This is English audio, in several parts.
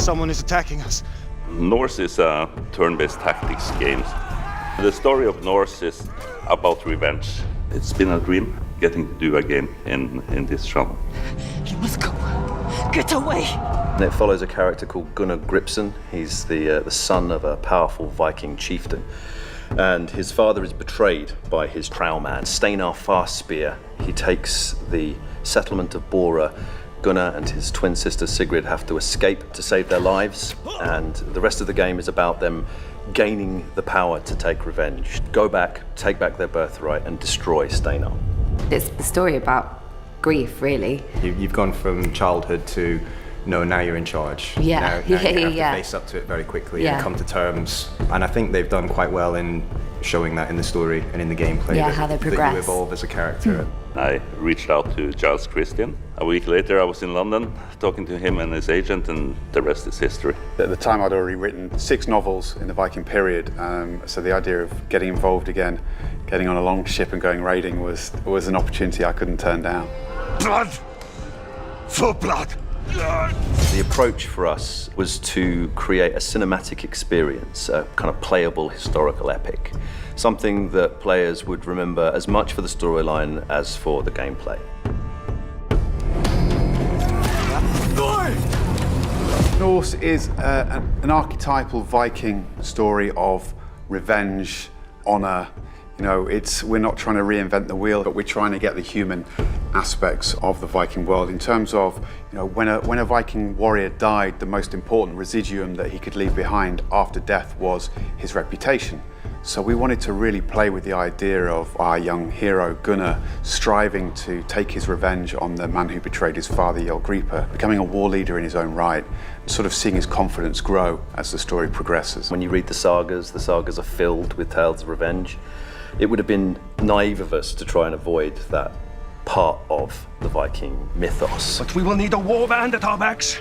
Someone is attacking us. Norse is a turn-based tactics game. The story of Norse is about revenge. It's been a dream getting to do a game in this genre. You must go. Get away! And it follows a character called Gunnar Gripr. He's the son of a powerful Viking chieftain. And his father is betrayed by his trowman, Steinarr Far-Spear. He takes the settlement of Bora. Gunnar and his twin sister Sigrid have to escape to save their lives, and the rest of the game is about them gaining the power to take revenge, go back, take back their birthright, and destroy Steinarr. It's the story about grief, really. You've gone from childhood to, no, now you're in charge. Yeah, now you have to face up to it very quickly and come to terms. And I think they've done quite well in showing that in the story and in the gameplay. Yeah, how they progress. That you evolve as a character. I reached out to Jarl Gripr. A week later, I was in London talking to him and his agent, and the rest is history. At the time, I'd already written 6 novels in the Viking period, so the idea of getting involved again, getting on a long ship and going raiding was an opportunity I couldn't turn down. Blood! For blood! The approach for us was to create a cinematic experience, a kind of playable historical epic, something that players would remember as much for the storyline as for the gameplay. Norse is an archetypal Viking story of revenge, honor. You know, we're not trying to reinvent the wheel, but we're trying to get the human aspects of the Viking world. In terms of, you know, when a Viking warrior died, the most important residuum that he could leave behind after death was his reputation. So we wanted to really play with the idea of our young hero, Gunnar, striving to take his revenge on the man who betrayed his father, Jarl Gripr, becoming a war leader in his own right, and sort of seeing his confidence grow as the story progresses. When you read the sagas are filled with tales of revenge. It would have been naive of us to try and avoid that part of the Viking mythos. But we will need a warband at our backs,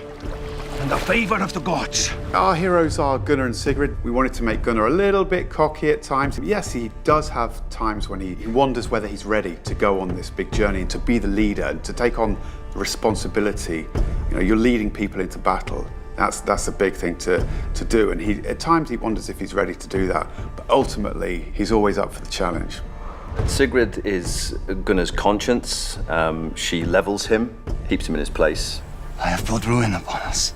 and the favor of the gods. Our heroes are Gunnar and Sigrid. We wanted to make Gunnar a little bit cocky at times. Yes, he does have times when he wonders whether he's ready to go on this big journey and to be the leader and to take on the responsibility. You know, you're leading people into battle. That's a big thing to do, and at times he wonders if he's ready to do that, but ultimately he's always up for the challenge. Sigrid is Gunnar's conscience. She levels him, keeps him in his place. I have brought ruin upon us.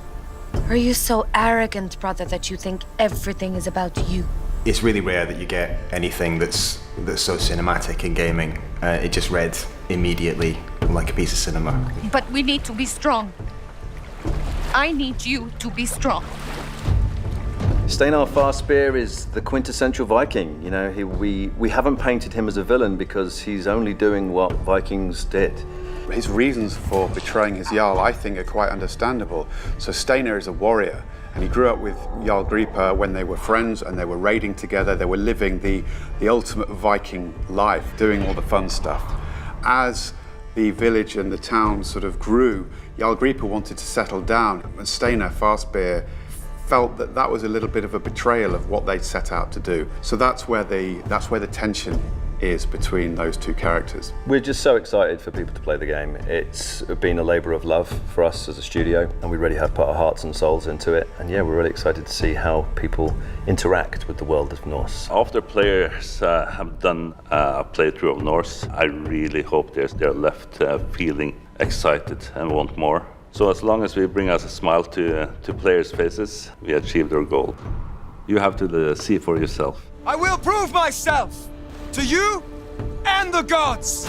Are you so arrogant, brother, that you think everything is about you? It's really rare that you get anything that's so cinematic in gaming. It just read immediately like a piece of cinema. But we need to be strong. I need you to be strong. Steinarr Far-Spear is the quintessential Viking. You know, we haven't painted him as a villain because he's only doing what Vikings did. His reasons for betraying his Jarl, I think, are quite understandable. So Steinarr is a warrior, and he grew up with Jarl Gripr when they were friends and they were raiding together. They were living the ultimate Viking life, doing all the fun stuff. As the village and the town sort of grew, Jarl Gripr wanted to settle down, and Steinarr Far-Spear felt that that was a little bit of a betrayal of what they'd set out to do. So that's where the tension is between those two characters. We're just so excited for people to play the game. It's been a labour of love for us as a studio, and we really have put our hearts and souls into it. And yeah, we're really excited to see how people interact with the world of Norse. After players have done a playthrough of Norse, I really hope they're left feeling excited and want more. So as long as we bring us a smile to players' faces, we achieved our goal. You have to see for yourself. I will prove myself to you and the gods!